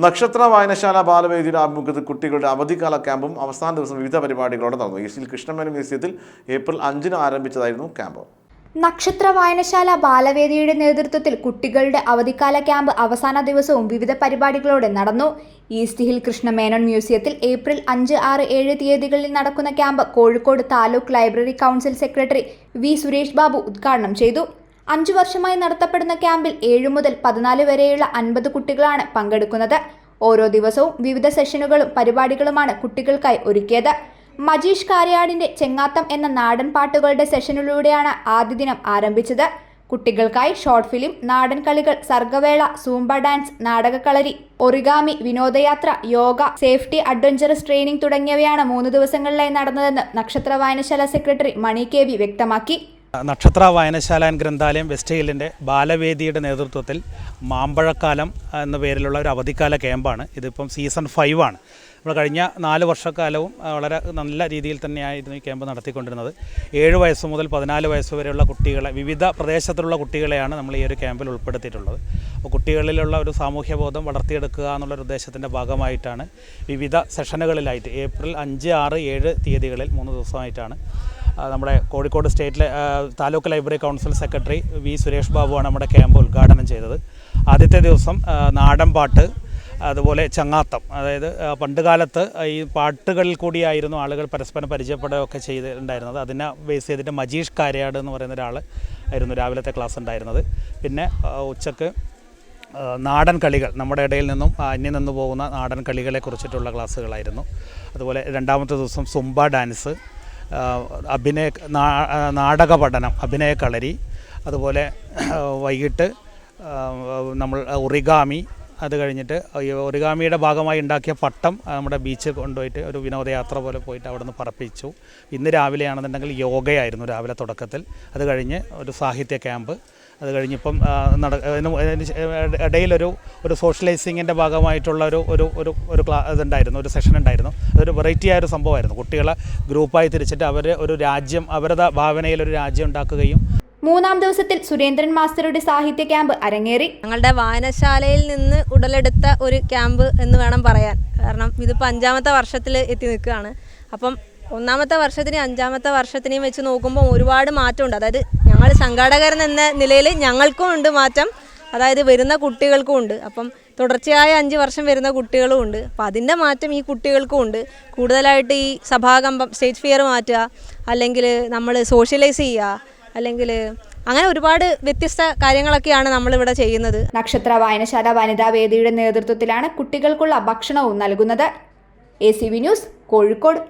നക്ഷത്ര വായനശാല ബാലവേദിയുടെ ആഭിമുഖ്യത്തിൽ കുട്ടികളുടെ അവധിക്കാല ക്യാമ്പും അവസാന ദിവസം വിവിധ പരിപാടികളോടെ നടന്നു. ഈസ്റ്റിൽ കൃഷ്ണമേനോൻ മ്യൂസിയത്തിൽ ഏപ്രിൽ 5-ന് ആരംഭിച്ചതായിരുന്നു ക്യാമ്പ്. നക്ഷത്ര വായനശാല ബാലവേദിയുടെ നേതൃത്വത്തിൽ കുട്ടികളുടെ അവധിക്കാല ക്യാമ്പ് അവസാന ദിവസവും വിവിധ പരിപാടികളോടെ നടന്നു. ഈസ്റ്റ് ഹിൽ കൃഷ്ണമേനോൻ മ്യൂസിയത്തിൽ ഏപ്രിൽ 5, 6, 7 തീയതികളിൽ നടക്കുന്ന camp Kozhikode taluk library council secretary V Suresh Babu ഉദ്ഘാടനം ചെയ്തു. 5 വർഷമായി നടത്തപ്പെടുന്ന ക്യാമ്പിൽ 7 മുതൽ 14 വരെയുള്ള 50 കുട്ടികളാണ് പങ്കെടുക്കുന്നത്. ഓരോ ദിവസവും വിവിധ സെഷനുകളും പരിപാടികളുമാണ് കുട്ടികൾക്കായി ഒരുക്കിയത്. മജീഷ് കാര്യാടിന്റെ ചെങ്ങാത്തം എന്ന നാടൻ പാട്ടുകളുടെ സെഷനിലൂടെയാണ് ആദ്യ ദിനം ആരംഭിച്ചത്. കുട്ടികൾക്കായി ഷോർട്ട് ഫിലിം, നാടൻ കളികൾ, സർഗവേള, സൂംബ ഡാൻസ്, നാടകക്കളരി, ഒറിഗാമി, വിനോദയാത്ര, യോഗ, സേഫ്റ്റി അഡ്വഞ്ചറസ് ട്രെയിനിംഗ് തുടങ്ങിയവയാണ് 3 ദിവസങ്ങളിലായി നടന്നതെന്ന് നക്ഷത്ര വായനശാല സെക്രട്ടറി മണി കെ വി വ്യക്തമാക്കി. നക്ഷത്ര വായനശാല ആൻഡ് ഗ്രന്ഥാലയം വെസ്റ്റ് ഹില്ലിൻ്റെ ബാലവേദിയുടെ നേതൃത്വത്തിൽ മാമ്പഴക്കാലം എന്ന പേരിലുള്ള ഒരു അവധിക്കാല ക്യാമ്പാണ്. ഇതിപ്പം സീസൺ 5 ആണ്. നമ്മൾ കഴിഞ്ഞ 4 വർഷക്കാലവും വളരെ നല്ല രീതിയിൽ തന്നെയായിരുന്നു ഈ ക്യാമ്പ് നടത്തിക്കൊണ്ടിരുന്നത്. 7 വയസ്സ് മുതൽ 14 വയസ്സ് വരെയുള്ള കുട്ടികളെ, വിവിധ പ്രദേശത്തുള്ള കുട്ടികളെയാണ് നമ്മൾ ഈ ഒരു ക്യാമ്പിൽ ഉൾപ്പെടുത്തിയിട്ടുള്ളത്. അപ്പോൾ കുട്ടികളിലുള്ള ഒരു സാമൂഹ്യബോധം വളർത്തിയെടുക്കുക എന്നുള്ളൊരു ഉദ്ദേശത്തിൻ്റെ ഭാഗമായിട്ടാണ് വിവിധ സെഷനുകളിലായിട്ട് ഏപ്രിൽ 5, 6, 7 തീയതികളിൽ 3 ദിവസമായിട്ടാണ് നമ്മുടെ Kozhikode state taluk library council secretary V Suresh ബാബുവാണ് നമ്മുടെ ക്യാമ്പ് ഉദ്ഘാടനം ചെയ്തത്. ആദ്യത്തെ ദിവസം നാടൻ പാട്ട്, അതുപോലെ ചങ്ങാത്തം, അതായത് പണ്ട് കാലത്ത് ഈ പാട്ടുകളിൽ കൂടിയായിരുന്നു ആളുകൾ പരസ്പരം പരിചയപ്പെടുകയൊക്കെ ചെയ്തിട്ടുണ്ടായിരുന്നത്. അതിനെ ബേസ് ചെയ്തിട്ട് മജീഷ് കാര്യാട് എന്ന് പറയുന്ന ഒരാൾ ആയിരുന്നു രാവിലത്തെ ക്ലാസ് ഉണ്ടായിരുന്നത്. പിന്നെ ഉച്ചക്ക് നാടൻ കളികൾ, നമ്മുടെ ഇടയിൽ നിന്നും അന്യം നിന്ന് പോകുന്ന നാടൻ കളികളെ കുറിച്ചിട്ടുള്ള ക്ലാസ്സുകളായിരുന്നു. അതുപോലെ രണ്ടാമത്തെ ദിവസം സുംബ ഡാൻസ്, നാടക പഠനം, അഭിനയക്കളരി, അതുപോലെ വൈകിട്ട് നമ്മൾ ഒറിഗാമി, അത് കഴിഞ്ഞിട്ട് ഒറിഗാമിയുടെ ഭാഗമായി ഉണ്ടാക്കിയ പട്ടം നമ്മുടെ ബീച്ചിൽ കൊണ്ടുപോയിട്ട് ഒരു വിനോദയാത്ര പോലെ പോയിട്ട് അവിടെ നിന്ന് പറപ്പിച്ചു. ഇന്ന് രാവിലെയാണെന്നുണ്ടെങ്കിൽ യോഗയായിരുന്നു രാവിലെ തുടക്കത്തിൽ. അത് കഴിഞ്ഞ് ഒരു സാഹിത്യ ക്യാമ്പ്, അത് കഴിഞ്ഞിപ്പം ഇടയിലൊരു സോഷ്യലൈസിങ്ങിൻ്റെ ഭാഗമായിട്ടുള്ള ഒരു ഇതുണ്ടായിരുന്നു, ഒരു സെഷൻ ഉണ്ടായിരുന്നു. അതൊരു വെറൈറ്റി ആയൊരു സംഭവമായിരുന്നു. കുട്ടികളെ ഗ്രൂപ്പായി തിരിച്ചിട്ട് അവർ ഒരു രാജ്യം, അവരുടെ ഭാവനയിൽ ഒരു രാജ്യം ഉണ്ടാക്കുകയും. 3-ാം ദിവസത്തിൽ സുരേന്ദ്രൻ മാസ്റ്ററുടെ സാഹിത്യ ക്യാമ്പ് അരങ്ങേറി. ഞങ്ങളുടെ വായനശാലയിൽ നിന്ന് ഉടലെടുത്ത ഒരു ക്യാമ്പ് എന്ന് വേണം പറയാൻ. കാരണം ഇതിപ്പോൾ 5-ാമത്തെ വർഷത്തിൽ എത്തി നിൽക്കുകയാണ്. അപ്പം 1-ാമത്തെ വർഷത്തിനെയും 5-ാമത്തെ വർഷത്തിനെയും വെച്ച് നോക്കുമ്പോൾ ഒരുപാട് മാറ്റമുണ്ട്. അതായത് ഞങ്ങൾ സംഘാടകരെന്ന നിലയിൽ ഞങ്ങൾക്കും ഉണ്ട് മാറ്റം, അതായത് വരുന്ന കുട്ടികൾക്കും ഉണ്ട്. അപ്പം തുടർച്ചയായ 5 വർഷം വരുന്ന കുട്ടികളും ഉണ്ട്. അപ്പോൾ അതിൻ്റെ മാറ്റം ഈ കുട്ടികൾക്കും ഉണ്ട്. കൂടുതലായിട്ട് ഈ സഭാകമ്പം, സ്റ്റേജ് ഫിയർ മാറ്റുക, അല്ലെങ്കിൽ നമ്മൾ സോഷ്യലൈസ് ചെയ്യുക, അല്ലെങ്കിൽ അങ്ങനെ ഒരുപാട് വ്യത്യസ്ത കാര്യങ്ങളൊക്കെയാണ് നമ്മളിവിടെ ചെയ്യുന്നത്. നക്ഷത്ര വായനശാല വനിതാ വേദിയുടെ നേതൃത്വത്തിലാണ് കുട്ടികൾക്കുള്ള ഭക്ഷണവും നൽകുന്നത്. ACV news, Kozhikode.